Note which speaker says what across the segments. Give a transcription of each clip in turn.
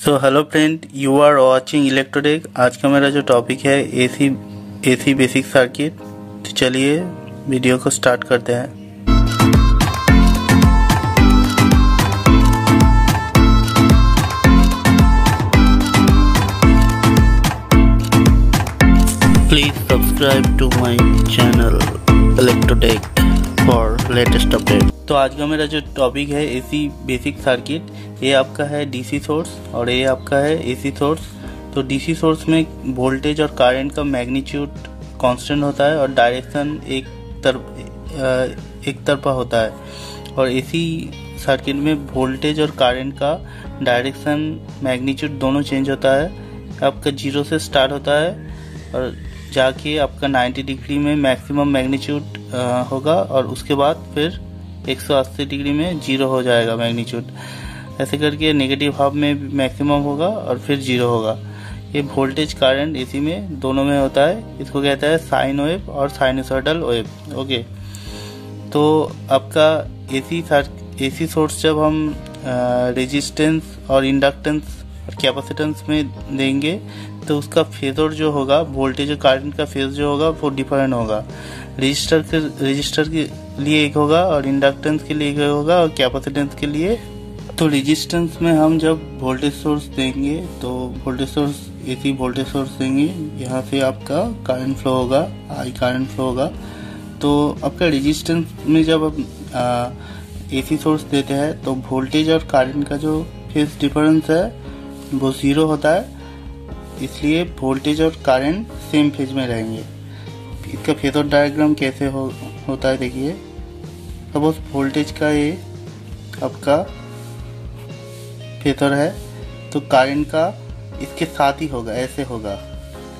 Speaker 1: So hello friend, you are watching Electrotech. आज का मेरा जो टॉपिक है एसी बेसिक सर्किट। तो चलिए वीडियो को स्टार्ट करते हैं। Please subscribe to my channel Electrotech for latest update. तो आज का मेरा जो टॉपिक है एसी बेसिक सर्किट, ये आपका है डीसी सोर्स और ये आपका है एसी सोर्स। तो डीसी सोर्स में वोल्टेज और करंट का मैग्नीट्यूड कांस्टेंट होता है और डायरेक्शन एक तरफा होता है। और एसी सर्किट में वोल्टेज और करंट का डायरेक्शन मैग्नीट्यूड दोनों चेंज होता है। आपका 0 से स्टार्ट होता है और जाके आपका 90 डिग्री में मैक्सिमम मैग्नीट्यूड होगा और उसके बाद फिर 180 डिग्री में 0 हो जाएगा मैग्नीट्यूड। ऐसे करके नेगेटिव हाफ में मैक्सिमम होगा और फिर 0 होगा। ये वोल्टेज करंट एसी में दोनों में होता है। इसको कहता है साइन वेव और साइनसॉइडल वेव। ओके, तो आपका एसी सोर्स जब हम रेजिस्टेंस और इंडक्टेंस और कैपेसिटेंस में देंगे तो उसका फेजर जो होगा, वोल्टेज और करंट का फेज जो होगा वो डिफरेंट होगा। रजिस्टर के लिए एक होगा और इंडक्टेंस के लिए एक होगा और कैपेसिटेंस के लिए। तो रेजिस्टेंस में हम जब वोल्टेज सोर्स देंगे तो voltage source AC voltage source देंगे, यहाँ से आपका करंट फ्लो होगा, आई करंट फ्लो होगा। तो आपका रेजिस्टेंस में जब आप एसी सोर्स देते हैं तो वोल्टेज और करंट का जो फेज डिफरेंस है वो 0 होता है, इसलिए वोल्टेज और करंट सेम फेज में रहेंगे। इसका फेजर डायग्राम कैसे होता है देखिए। सपोज वोल्टेज का ये आपका फेजर है तो करंट का इसके साथ ही होगा, ऐसे होगा।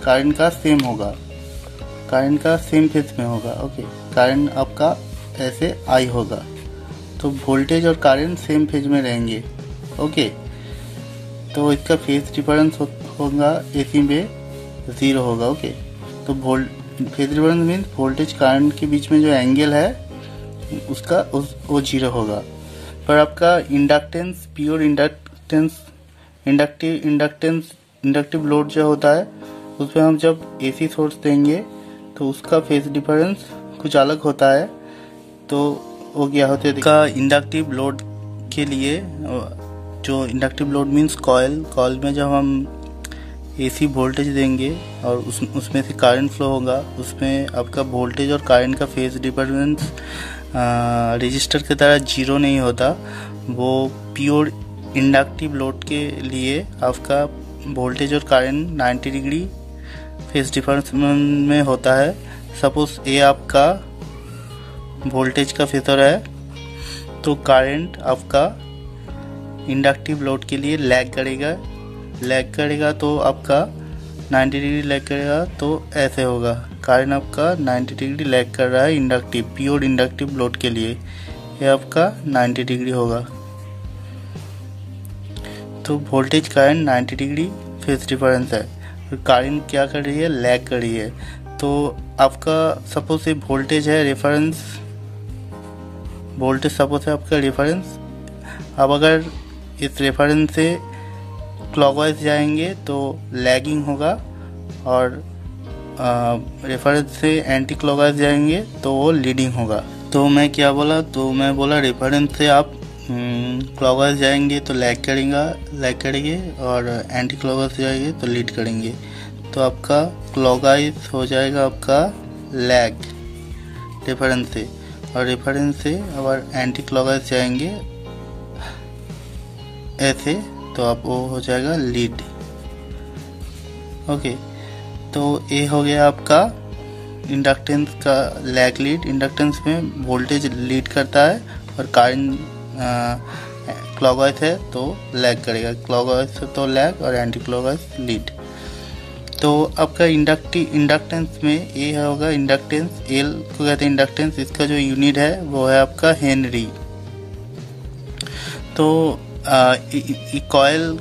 Speaker 1: करंट का सेम होगा, करंट का सेम फेज में होगा। ओके, करंट आपका ऐसे आई होगा तो वोल्टेज और करंट सेम फेज में रहेंगे। ओके, तो इसका फेज डिफरेंस होगा एसी में 0 होगा। ओके, तो phase difference mean voltage current के बीच में जो एंगल है वो 0 होगा। पर आपका inductance, pure inductance, inductive load जो होता है उसमें हम जब एसी सोर्स देंगे तो उसका फेज डिफरेंस कुछ अलग होता है। तो वो क्या होता है का इंडक्टिव लोड के लिए, जो इंडक्टिव लोड मीन्स कॉइल में जब हम एसी वोल्टेज देंगे और उसमें से करंट फ्लो होगा, उसमें आपका वोल्टेज और करंट का फेज डिफरेंस रजिस्टर की तरह 0 नहीं होता। वो प्योर इंडक्टिव लोड के लिए आपका वोल्टेज और करंट 90 डिग्री फेज डिफरेंस में होता है। सपोज ये आपका वोल्टेज का फेजर है तो करंट आपका इंडक्टिव लोड के लिए लैग करेगा तो आपका 90 डिग्री लैग करेगा। तो ऐसे होगा, करंट आपका 90 डिग्री लैग कर रहा है प्योर इंडक्टिव लोड के लिए, ये आपका 90 डिग्री होगा। तो voltage current 90 degree phase difference है और करंट क्या कर रही है, लैग कर रही है। तो आपका सपोज ये वोल्टेज है रेफरेंस, वोल्टेज सपोज है आपका रेफरेंस। अब अगर इस रेफरेंस से क्लॉकवाइज जाएंगे तो लैगिंग होगा और रेफरेंस से एंटी क्लॉकवाइज जाएंगे तो वो लीडिंग होगा। तो मैं क्या बोला, तो मैं बोला रेफरेंस से आप क्लॉकवाइज जाएंगे तो लैग करेंगे और एंटी क्लॉकवाइज जाएंगे तो लीड करेंगे। तो आपका क्लॉकवाइज हो जाएगा आपका लैग रेफरेंस से, और रेफरेंस से अगर एंटी क्लॉकवाइज जाएंगे ऐसे तो आप वो हो जाएगा लीड। ओके, तो ये हो गया आपका इंडक्टेंस का लैग लीड। इंडक्टेंस में वोल्टेज लीड करता है और करंट क्लॉकवाइज है तो लैग करेगा, क्लॉकवाइज तो लैग और एंटी क्लॉकवाइज लीड। तो आपका इंडक्टेंस में ये होगा, इंडक्टेंस एल को कहते हैं इंडक्टेंस। इसका जो यूनिट है वो है आपका हेनरी। तो कॉइल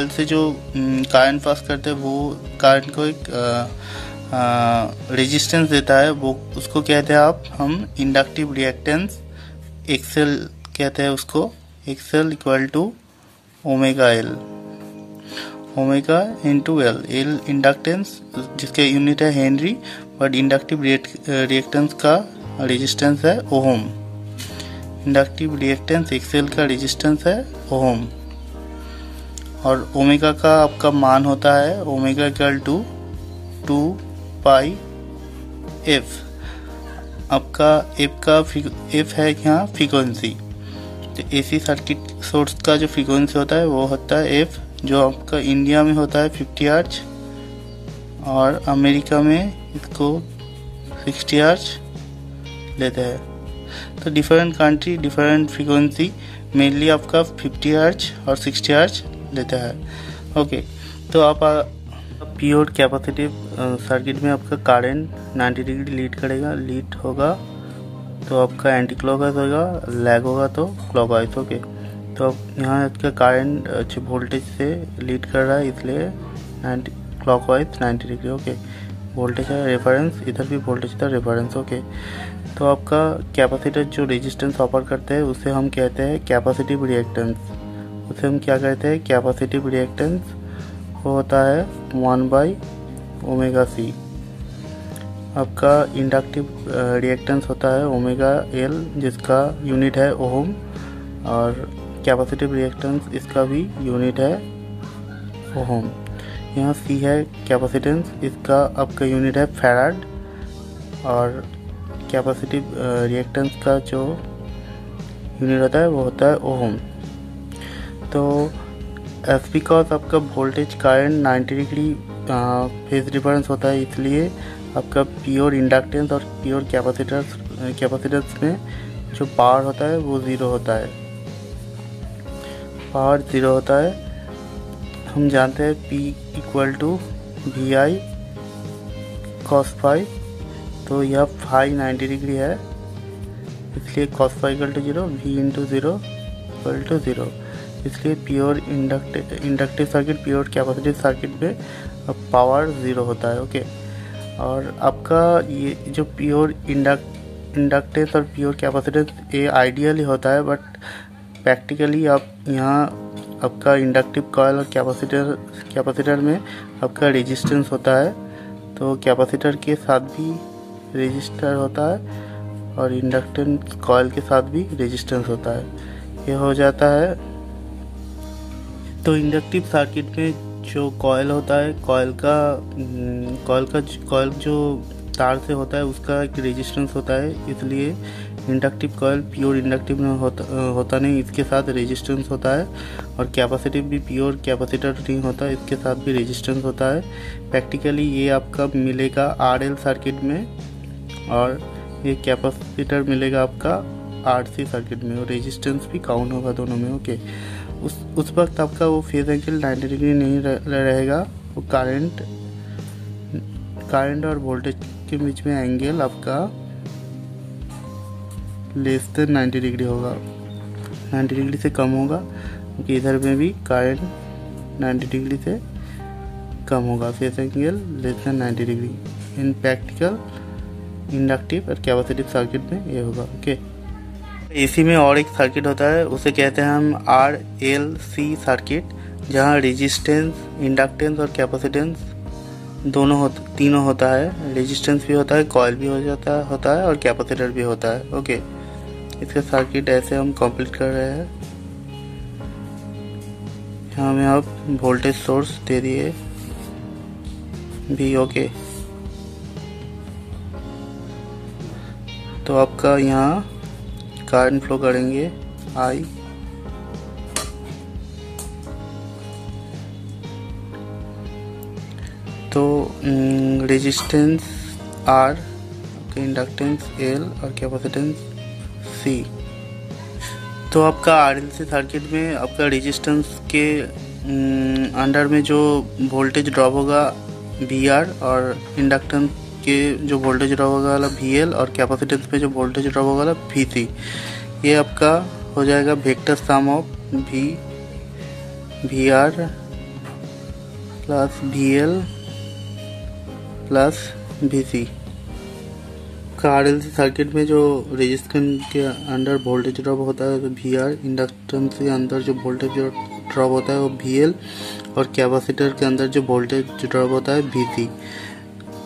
Speaker 1: से जो करंट पास करते हैं वो करंट को एक रेजिस्टेंस देता है, वो उसको कहते हैं हम इंडक्टिव रिएक्टेंस, एक्सेल कहते हैं उसको। XL equal to omega L, omega into L. L inductance जिसके यूनिट है हेनरी, बट इंडक्टिव रिएक्टेंस का रेजिस्टेंस है ओम। इंडक्टिव रिएक्टेंस एक्सेल का रेजिस्टेंस है ओम। और ओमेगा का आपका मान होता है omega equal to 2 pi F. आपका एफ है यहाँ फ्रीक्वेंसी। तो एसी सर्किट सोर्स का जो फ्रीक्वेंसी होता है वो होता है एफ, जो आपका इंडिया में होता है 50 हर्ट्ज और अमेरिका में इसको 60 हर्ट्ज लेते हैं। तो different country different frequency, mainly आपका 50 हर्ट्ज और 60 हर्ट्ज लेता है। ओके, तो आप प्योर कैपेसिटिव सर्किट में आपका करंट 90 डिग्री लीड करेगा, लीड होगा तो आपका एंटी क्लॉकवाइज होगा, लैग होगा तो क्लॉकवाइज। ओके, तो अब यहाँ इसका करंट अच्छे वोल्टेज से लीड कर रहा है, इसलिए 90 क्लॉकवाइज 90 डिग्री। ओके, वोल्टेज है रेफरेंस, इधर भी वोल्टेज था रेफरेंस। ओके, तो आपका कैपेसिटर जो रेजिस्टेंस ऑफर करते हैं उसे हम कहते हैं कैपेसिटिव रिएक्टेंस। उसे हम क्या कहते हैं, कैपेसिटिव रिएक्टेंस। वो होता है 1/ωc। आपका इंडक्टिव रिएक्टेंस होता है ओमेगा एल, जिसका यूनिट है ओम, और कैपेसिटिव रिएक्टेंस इसका भी यूनिट है ओम। यहाँ सी है कैपेसिटेंस, इसका आपका यूनिट है फैराड, और कैपेसिटिव रिएक्टेंस का जो यूनिट होता है वो होता है ओम। तो एस बिकॉज आपका voltage current 90 degree phase difference होता है, इसलिए आपका प्योर इंडक्टेंस और प्योर कैपेसिटेंस में जो पावर होता है वो ज़ीरो होता है, पावर ज़ीरो होता है। हम जानते हैं P equal to VI cos phi, तो यह फाई 90 डिग्री है, इसलिए cos phi equal to 0, V into 0 equal to 0। इसलिए pure inductive circuit, pure capacitive circuit में पावर ज़ीरो होता है। ओके, और आपका ये जो प्योर इंडक्टेंस और प्योर कैपेसिटेंस ये आइडियली होता है, बट प्रैक्टिकली आप यहाँ आपका इंडक्टिव कॉइल और कैपेसिटर में आपका रेजिस्टेंस होता है, तो कैपेसिटर के साथ भी रेजिस्टर होता है और इंडक्टेंस कॉइल के साथ भी रेजिस्टेंस होता है। ये हो जाता है। तो इंडक्टिव सर्किट में जो कॉइल होता है, कॉइल जो तार से होता है उसका एक रेजिस्टेंस होता है, इसलिए इंडक्टिव कॉइल प्योर इंडक्टिव में होता नहीं, इसके साथ रेजिस्टेंस होता है। और कैपेसिटिव भी प्योर कैपेसिटर नहीं होता, इसके साथ भी रेजिस्टेंस होता है। प्रैक्टिकली ये आपका मिलेगा RL सर्किट में, और ये कैपेसिटर मिलेगा आपका RC सर्किट में, और रेजिस्टेंस भी काउंट होगा दोनों में। ओके, उस वक्त आपका वो फेज एंगल 90 डिग्री नहीं रहेगा, वो करंट और वोल्टेज के बीच में एंगल आपका लेस देन 90 डिग्री होगा, 90 डिग्री से कम होगा, क्योंकि इधर में भी करंट 90 डिग्री से कम होगा, phase angle less than 90 degree. इन प्रैक्टिकल इंडक्टिव और कैपेसिटिव सर्किट में ये होगा। ओके, एसी में और एक सर्किट होता है, उसे कहते हैं हम RLC सर्किट, जहाँ रेजिस्टेंस, इंडक्टेंस और कैपेसिटेंस तीनों होता है। रेजिस्टेंस भी होता है, कॉइल भी होता है और कैपेसिटर भी होता है। ओके, इसका सर्किट ऐसे हम कंप्लीट कर रहे हैं। यहाँ में आप वोल्टेज सोर्स दे दिए भी। ओके, तो आपका यहाँ करंट फ्लो करेंगे I, तो रेजिस्टेंस R, इंडक्टेंस L और कैपेसिटेंस C। तो आपका RLC सर्किट में आपका रेजिस्टेंस के अंडर में जो वोल्टेज ड्रॉप होगा VR, और इंडक्टेंस के जो वोल्टेज ड्रॉप होगा वाला VL, और कैपेसिटेंस पे जो वोल्टेज ड्रॉप होगा वाला VC। ये आपका हो जाएगा vector some of VR plus VL plus VC। RLC circuit में जो रेजिस्टेंस के अंदर वोल्टेज ड्रॉप होता है तो VR, इंडक्टेंस के अंदर जो वोल्टेज ड्रॉप होता है वो VL, और कैपेसिटर के अंदर जो वोल्टेज ड्रॉप होता है VC।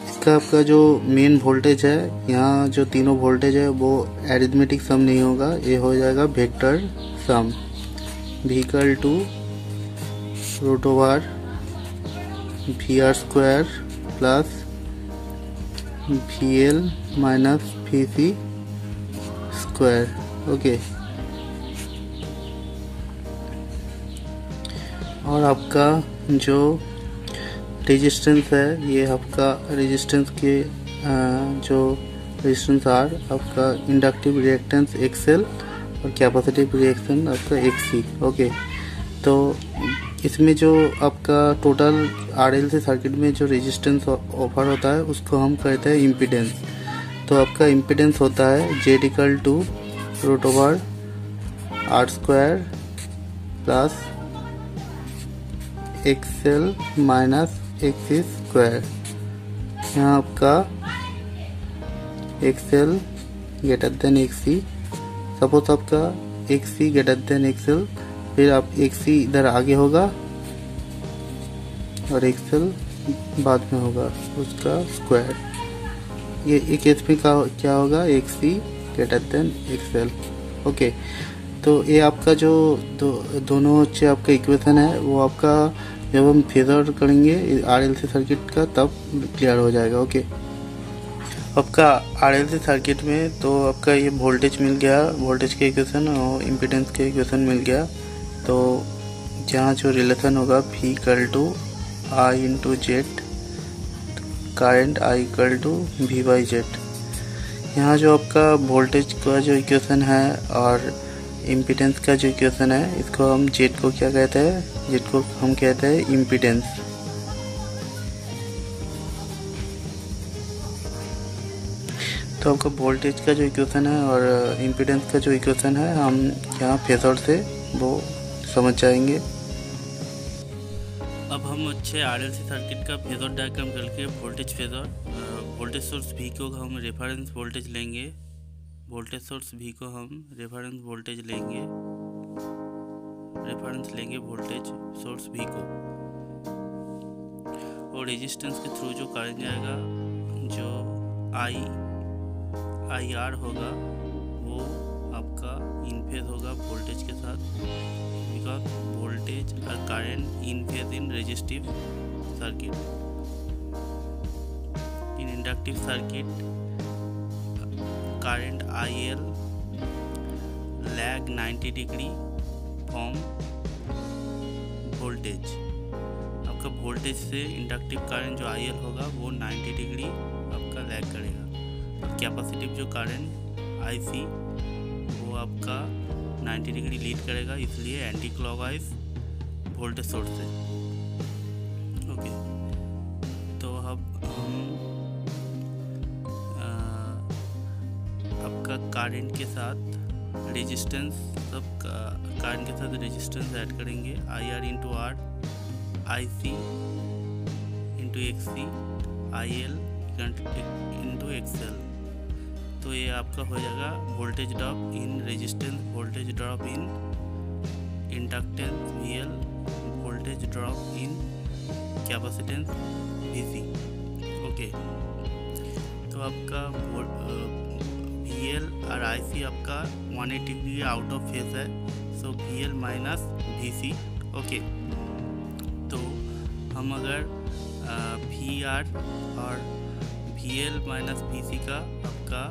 Speaker 1: इसका आपका जो मेन वोल्टेज है, यहाँ जो तीनों वोल्टेज है वो एरिथमेटिक सम नहीं होगा, ये हो जाएगा vector sum. V equal to root over VR square plus VL minus VC square. Okay, और आपका जो रेजिस्टेंस है, ये आपका रेजिस्टेंस के जो रेजिस्टेंस R, आपका इंडक्टिव रिएक्टेंस XL और कैपेसिटिव रिएक्शन आपका XC। ओके, तो इसमें जो आपका टोटल RLC सर्किट में जो रेजिस्टेंस ऑफर होता है उसको हम कहते हैं इम्पीडेंस। तो आपका इम्पीडेंस होता है Z equal to root over R square plus XL minus XC square. यहाँ आपका XL greater than XC, suppose आपका XC ग्रेटर देन XL, फिर आप XC इधर आगे होगा और XL बाद में होगा उसका स्क्वायर। ये एक केस में क्या होगा, XC greater than XL। Okay, तो ये आपका जो दोनों अच्छे आपका इक्वेशन है वो आपका जब हम फेजर करेंगे RLC सर्किट का तब क्लियर हो जाएगा। ओके, आपका RLC सर्किट में तो आपका ये वोल्टेज मिल गया, वोल्टेज के इक्वेशन और इम्पीडेंस के इक्वेशन मिल गया। तो जहाँ जो रिलेशन होगा V equal to I into Z, current I equal to V/Z। यहाँ जो आपका वोल्टेज का जो इक्वेशन है और इम्पीडेंस का जो इक्वेशन है, इसको हम जेड को क्या कहते हैं, जेड को हम कहते हैं इम्पीडेंस। तो आपका वोल्टेज का जो इक्वेशन है और इम्पीडेंस का जो इक्वेशन है हम यहाँ फेजर से वो समझ जाएंगे। अब हम अच्छे RLC सर्किट का फेजर डायग्राम करके voltage phasor, voltage source V को हम रेफरेंस वोल्टेज लेंगे, वोल्टेज सोर्स V को हम रेफरेंस वोल्टेज लेंगे, वोल्टेज सोर्स V को, और रेजिस्टेंस के थ्रू जो करंट जाएगा, जो IR होगा वो आपका इन फेज होगा वोल्टेज के साथ, बिकॉज वोल्टेज और current in phase in resistive circuit. In inductive circuit current IL lag 90 degree from voltage. आपका वोल्टेज से इंडक्टिव करंट जो IL होगा वो 90 डिग्री आपका लैग करेगा, और कैपेसिटिव जो करंट IC वो आपका 90 डिग्री लीड करेगा, इसलिए एंटी क्लॉकवाइज वोल्टेज सोर्स है। ओके, तो अब हम आपका करंट के साथ रेजिस्टेंस, सब करंट के साथ रेजिस्टेंस ऐड करेंगे, IR into R, IC into XC, IL into XL। तो ये आपका हो जाएगा voltage drop in resistance, voltage drop in inductance VL, voltage drop in capacitance VC। Okay, तो आपका VL और IC आपका 180 डिग्री आउट ऑफ फेज है, सो VL माइनस VC। ओके, तो हम अगर VR और VL माइनस VC का आपका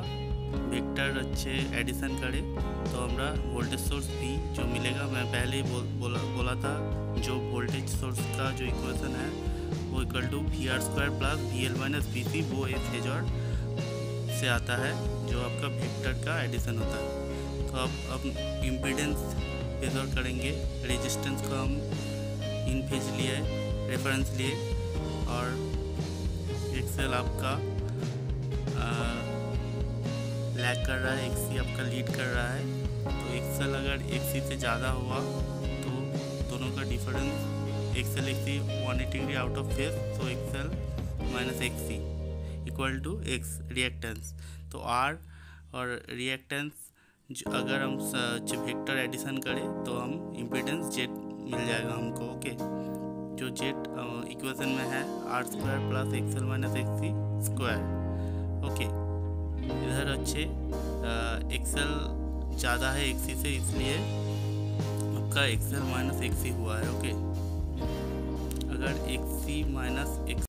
Speaker 1: वेक्टर अच्छे एडिशन करें तो हमारा वोल्टेज सोर्स V जो मिलेगा, मैं पहले ही बोला था, जो वोल्टेज सोर्स का जो इक्वेशन है वो equal to VR square plus VL minus VC, वो एक फेजर से आता है जो आपका वेक्टर का एडिशन होता है। तो अब इम्पीडेंस फेजर करेंगे, रेजिस्टेंस को हम इन फेज लिए, रेफरेंस लिए, और XL आपका लैग कर रहा है, XC आपका लीड कर रहा है। तो XL अगर XC से ज़्यादा हुआ तो दोनों का difference XL XC 180 degree out of phase, तो XL minus XC equal to X reactance. तो R और रिएक्टेंस अगर हम वेक्टर एडिशन करें तो हम इम्पीडेंस Z मिल जाएगा हमको। ओके, जो जेड इक्वेशन में है r² plus XL minus XC square. Okay, इधर अच्छे एक्सएल ज़्यादा है एक्सी से, इसलिए आपका एक्सएल माइनस एक्सी हुआ है। ओके, अगर एक्सी माइनस एक्स